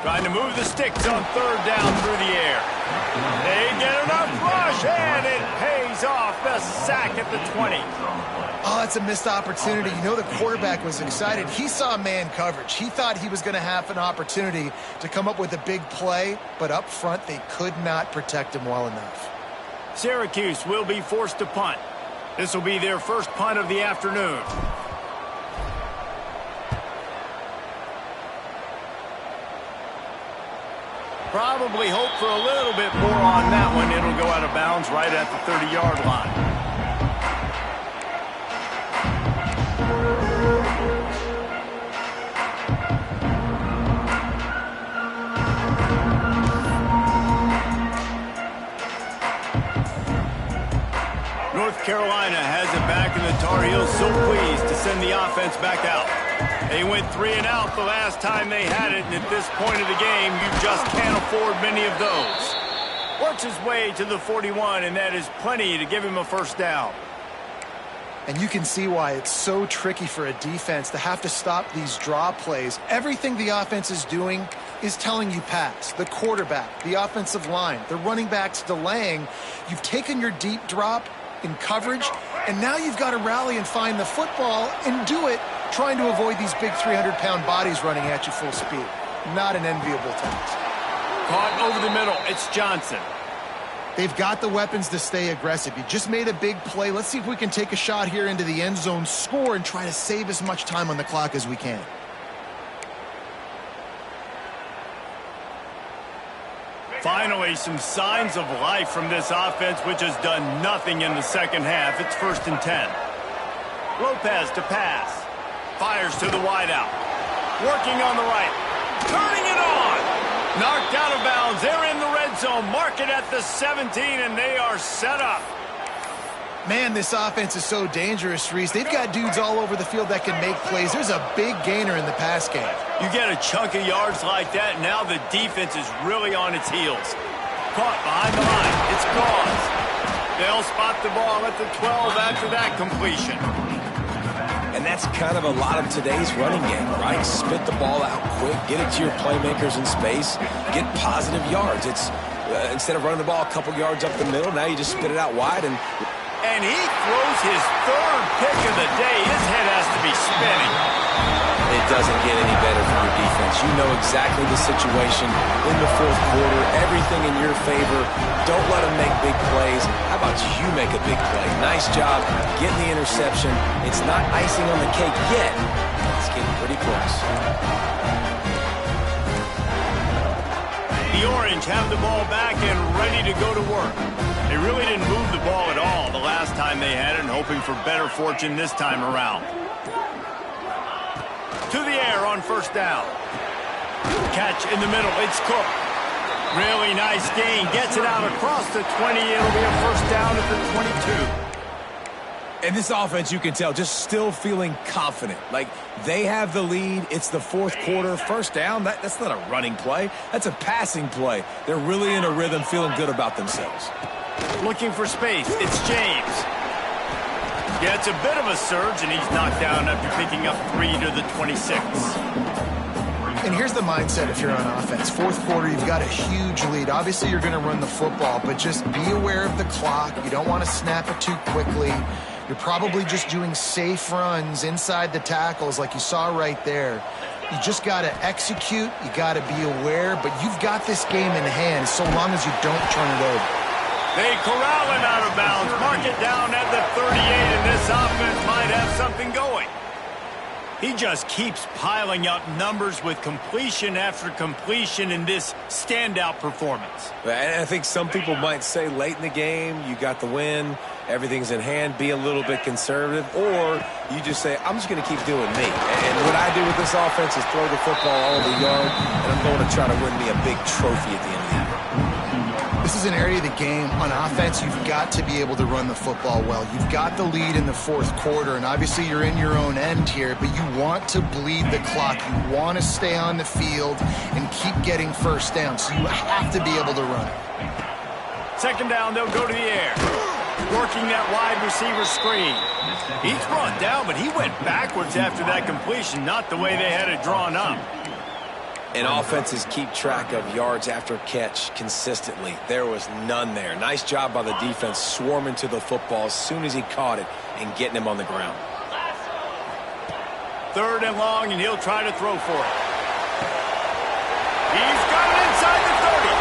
[SPEAKER 1] Trying to move the sticks on third down through the air. They get enough rush, and it pays off. The sack at the 20.
[SPEAKER 3] Oh, that's a missed opportunity. You know the quarterback was excited. He saw man coverage. He thought he was going to have an opportunity to come up with a big play, but up front they could not protect him well enough.
[SPEAKER 1] Syracuse will be forced to punt. This will be their first punt of the afternoon. Probably hope for a little bit more on that one. It'll go out of bounds right at the 30-yard line. North Carolina has it back, and the Tar Heels so pleased to send the offense back out. They went 3 and out the last time they had it, and at this point of the game, you just can't afford many of those. Works his way to the 41, and that is plenty to give him a first down.
[SPEAKER 3] And you can see why it's so tricky for a defense to have to stop these draw plays. Everything the offense is doing is telling you pass. The quarterback, the offensive line, the running backs delaying. You've taken your deep drop in coverage, and now you've got to rally and find the football and do it trying to avoid these big 300-pound bodies running at you full speed. Not an enviable task.
[SPEAKER 1] Caught over the middle. It's Johnson.
[SPEAKER 3] They've got the weapons to stay aggressive. You just made a big play. Let's see if we can take a shot here into the end zone, score, and try to save as much time on the clock as we can.
[SPEAKER 1] Finally, some signs of life from this offense, which has done nothing in the second half. It's 1st and 10. Lopez to pass. Fires to the wideout. Working on the right. Turning it on. Knocked out of bounds. They're in the red zone. Mark it at the 17, and they are set up.
[SPEAKER 3] Man, this offense is so dangerous, Reese. They've got dudes all over the field that can make plays. There's a big gainer in the pass game.
[SPEAKER 1] You get a chunk of yards like that, now the defense is really on its heels. Caught behind the line. It's Gauze. They'll spot the ball at the 12 after that completion.
[SPEAKER 2] And that's kind of a lot of today's running game, right? Spit the ball out quick, get it to your playmakers in space, get positive yards. It's instead of running the ball a couple yards up the middle, now you just spit it out wide.
[SPEAKER 1] And he throws his 3rd pick of the day. His head has to be spinning.
[SPEAKER 2] It doesn't get any better for your defense. You know exactly the situation in the 4th quarter, everything in your favor. Don't let them make big plays. How about you make a big play? Nice job getting the interception. It's not icing on the cake yet. It's getting pretty close.
[SPEAKER 1] The Orange have the ball back and ready to go to work. They really didn't move the ball at all the last time they had it, and hoping for better fortune this time around. To the air on 1st down. Catch in the middle. It's Cook. Really nice gain. Gets it out across the 20. It'll be a 1st down at the 22.
[SPEAKER 2] And this offense, you can tell, just still feeling confident. Like, they have the lead. It's the fourth quarter. First down, that's not a running play. That's a passing play. They're really in a rhythm, feeling good about themselves.
[SPEAKER 1] Looking for space. It's James. Yeah, it's a bit of a surge, and he's knocked down after picking up 3 to the 26.
[SPEAKER 3] And here's the mindset if you're on offense. Fourth quarter, you've got a huge lead. Obviously, you're going to run the football, but just be aware of the clock. You don't want to snap it too quickly. You're probably just doing safe runs inside the tackles like you saw right there. You just got to execute. You got to be aware, but you've got this game in hand so long as you don't turn it over.
[SPEAKER 1] They corral him out of bounds. Mark it down at the 38, and this offense might have something going. He just keeps piling up numbers with completion after completion in this standout performance.
[SPEAKER 2] And I think some people might say late in the game, you got the win, everything's in hand, be a little bit conservative, or you just say, I'm just going to keep doing me. And what I do with this offense is throw the football all over the yard, and I'm going to try to win me a big trophy at the end of the year.
[SPEAKER 3] This is an area of the game. On offense, you've got to be able to run the football well. You've got the lead in the fourth quarter, and obviously you're in your own end here, but you want to bleed the clock. You want to stay on the field and keep getting first down, so you have to be able to run it.
[SPEAKER 1] Second down, they'll go to the air. Working that wide receiver screen. He's brought down, but he went backwards after that completion, not the way they had it drawn up.
[SPEAKER 2] And offenses keep track of yards after catch consistently. There was none there. Nice job by the defense swarming to the football as soon as he caught it and getting him on the ground.
[SPEAKER 1] Third and long, and he'll try to throw for it. He's got it inside the 30.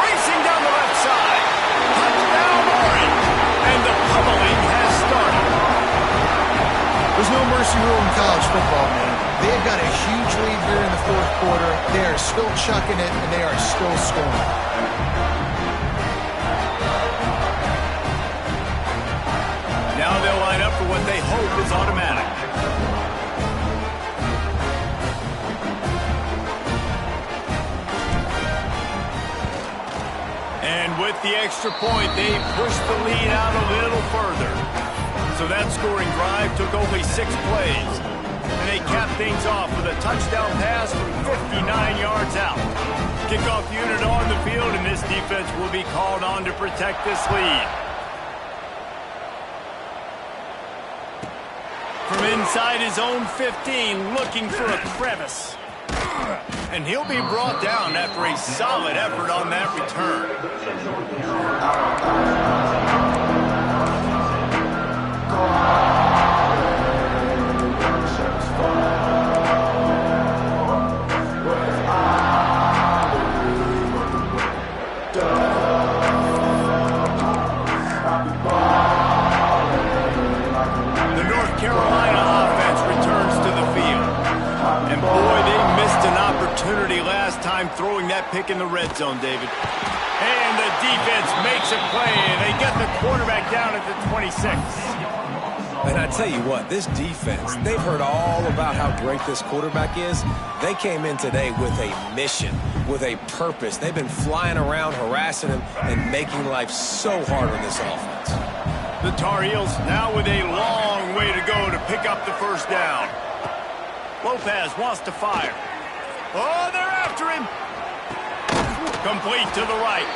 [SPEAKER 1] Racing down the left side. Touchdown, Orange. And the pummeling has started.
[SPEAKER 3] There's no mercy rule in college football, man. They've got a huge lead here in the fourth quarter. They are still chucking it, and they are still scoring.
[SPEAKER 1] Now they'll line up for what they hope is automatic. And with the extra point, they pushed the lead out a little further. So that scoring drive took only 6 plays. And they cap things off with a touchdown pass from 59 yards out. Kickoff unit on the field, and this defense will be called on to protect this lead. From inside his own 15, looking for a crevice. And he'll be brought down after a solid effort on that return. Throwing that pick in the red zone, David. And the defense makes a play, and they get the quarterback down at the 26.
[SPEAKER 2] And I tell you what, this defense, they've heard all about how great this quarterback is. They came in today with a mission, with a purpose. They've been flying around, harassing him, and making life so hard on this offense.
[SPEAKER 1] The Tar Heels now with a long way to go to pick up the first down. Lopez wants to fire. Oh, they're after him. Complete to the right.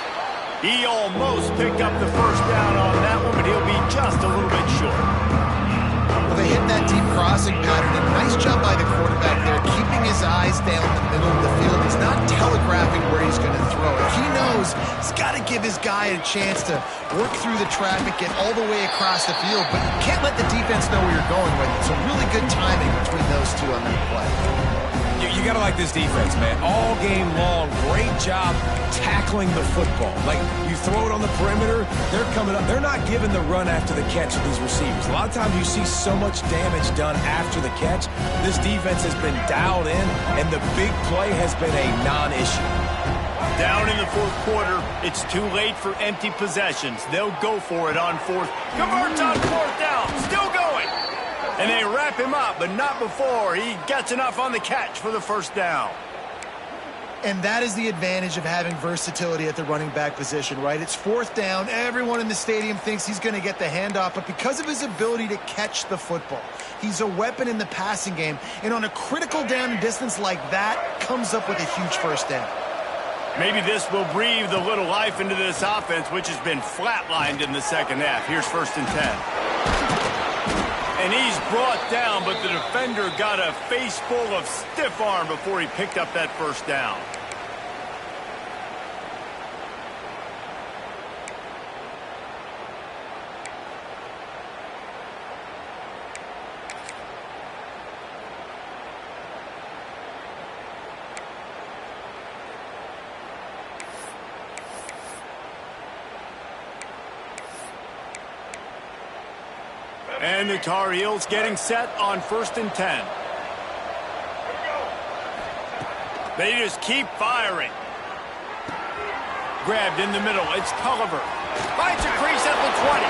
[SPEAKER 1] He almost picked up the first down on that one, but he'll be just a little bit short.
[SPEAKER 3] Well, they hit that deep crossing pattern, and nice job by the quarterback there, keeping his eyes down the middle of the field. He's not telegraphing where he's going to throw it. He knows he's got to give his guy a chance to work through the traffic, get all the way across the field, but you can't let the defense know where you're going with it. So really good timing between those two on that play.
[SPEAKER 2] You got to like this defense, man. All game long, great job tackling the football. Like, you throw it on the perimeter, they're coming up. They're not giving the run after the catch of these receivers. A lot of times you see so much damage done after the catch. This defense has been dialed in, and the big play has been a non-issue.
[SPEAKER 1] Down in the fourth quarter, it's too late for empty possessions. They'll go for it on fourth. Converts on fourth down, still going. And they wrap him up, but not before he gets enough on the catch for the first down.
[SPEAKER 3] And that is the advantage of having versatility at the running back position, right? It's fourth down. Everyone in the stadium thinks he's going to get the handoff, but because of his ability to catch the football, he's a weapon in the passing game. And on a critical down and distance like that, comes up with a huge first down.
[SPEAKER 1] Maybe this will breathe a little life into this offense, which has been flatlined in the second half. Here's 1st and 10. And he's brought down, but the defender got a face full of stiff arm before he picked up that first down. And the Tar Heels getting set on 1st and 10. They just keep firing. Grabbed in the middle. It's Culliver. Finds a crease at the 20.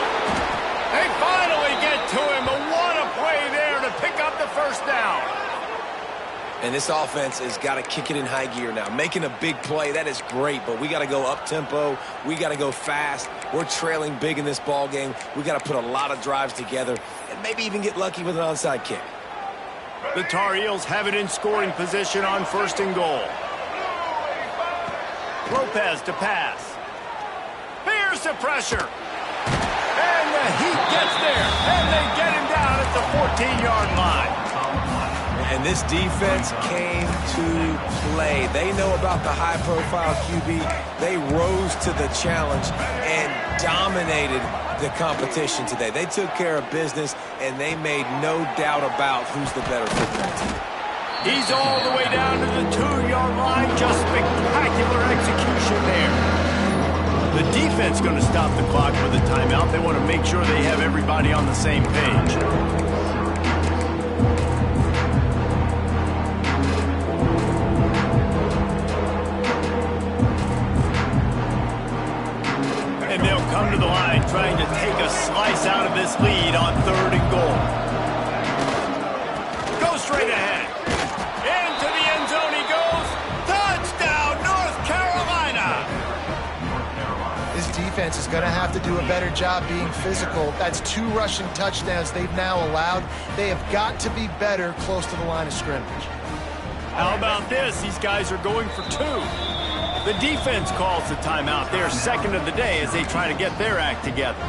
[SPEAKER 1] They finally get to him. But what a play there to pick up the first down.
[SPEAKER 2] And this offense has got to kick it in high gear now. Making a big play, that is great, but we got to go up-tempo. We got to go fast. We're trailing big in this ball game. We got to put a lot of drives together and maybe even get lucky with an onside kick.
[SPEAKER 1] The Tar Heels have it in scoring position on 1st and goal. Lopez to pass. Here's the pressure. And the Heat gets there. And they get him down at the 14-yard line.
[SPEAKER 2] And this defense came to play. They know about the high-profile QB. They rose to the challenge and dominated the competition today. They took care of business, and they made no doubt about who's the better football team.
[SPEAKER 1] He's all the way down to the 2-yard line. Just spectacular execution there. The defense going to stop the clock with a timeout. They want to make sure they have everybody on the same page. And they'll come to the line trying to take a slice out of this lead on 3rd and goal. Go straight ahead. Into the end zone he goes. Touchdown, North Carolina.
[SPEAKER 3] This defense is going to have to do a better job being physical. That's 2 rushing touchdowns they've now allowed. They have got to be better close to the line of scrimmage.
[SPEAKER 1] How about this? These guys are going for 2. The defense calls the timeout. They're second of the day as they try to get their act together.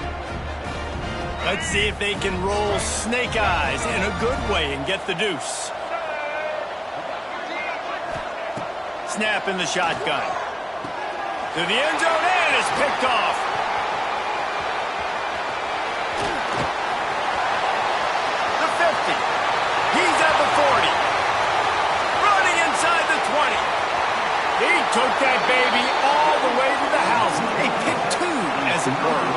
[SPEAKER 1] Let's see if they can roll snake eyes in a good way and get the deuce. Snap in the shotgun. To the end zone, and it's picked off. The 50. He's at the 40. Running inside the 20. He took that baby all the way to the house. A pick 2, as it were.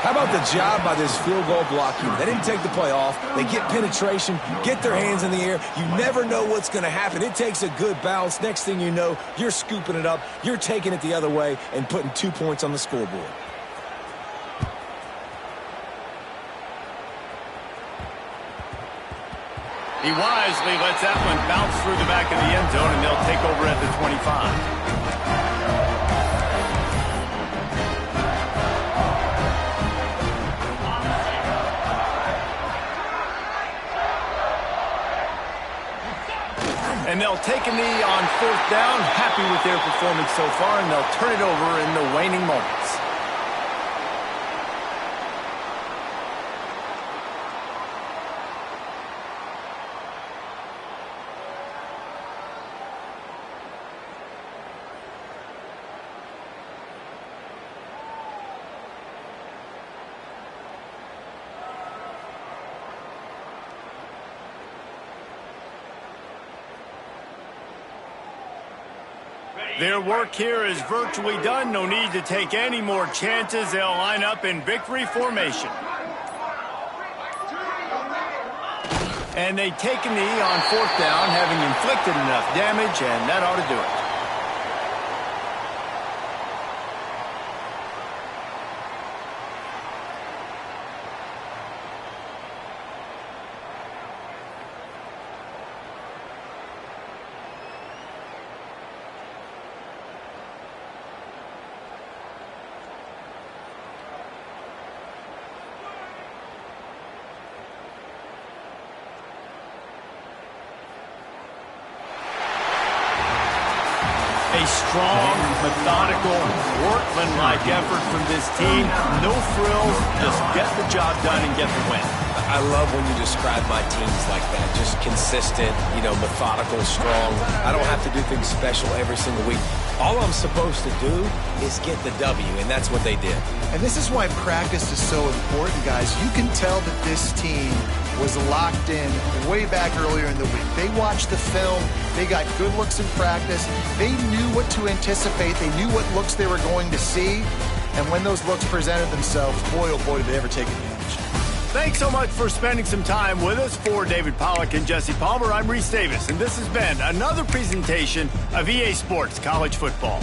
[SPEAKER 2] How about the job by this field goal blocking? They didn't take the play off. They get penetration, get their hands in the air. You never know what's going to happen. It takes a good bounce. Next thing you know, you're scooping it up. You're taking it the other way and putting 2 points on the scoreboard.
[SPEAKER 1] He wisely lets that one bounce through the back of the end zone, and they'll take over at the 25. And they'll take a knee on 4th down, happy with their performance so far, and they'll turn it over in the waning moments. Their work here is virtually done. No need to take any more chances. They'll line up in victory formation. And they take a knee on 4th down, having inflicted enough damage, and that ought to do it. A strong, methodical, workman-like effort from this team. No frills, just get the job done and get the win.
[SPEAKER 2] I love when you describe my teams like that. Just consistent, methodical, strong. I don't have to do things special every single week. All I'm supposed to do is get the W, and that's what they did.
[SPEAKER 3] And this is why practice is so important, guys. You can tell that this team was locked in way back earlier in the week. They watched the film. They got good looks in practice. They knew what to anticipate. They knew what looks they were going to see. And when those looks presented themselves, boy, oh boy, did they ever take advantage.
[SPEAKER 1] Thanks so much for spending some time with us. For David Pollack and Jesse Palmer, I'm Reese Davis, and this has been another presentation of EA Sports College Football.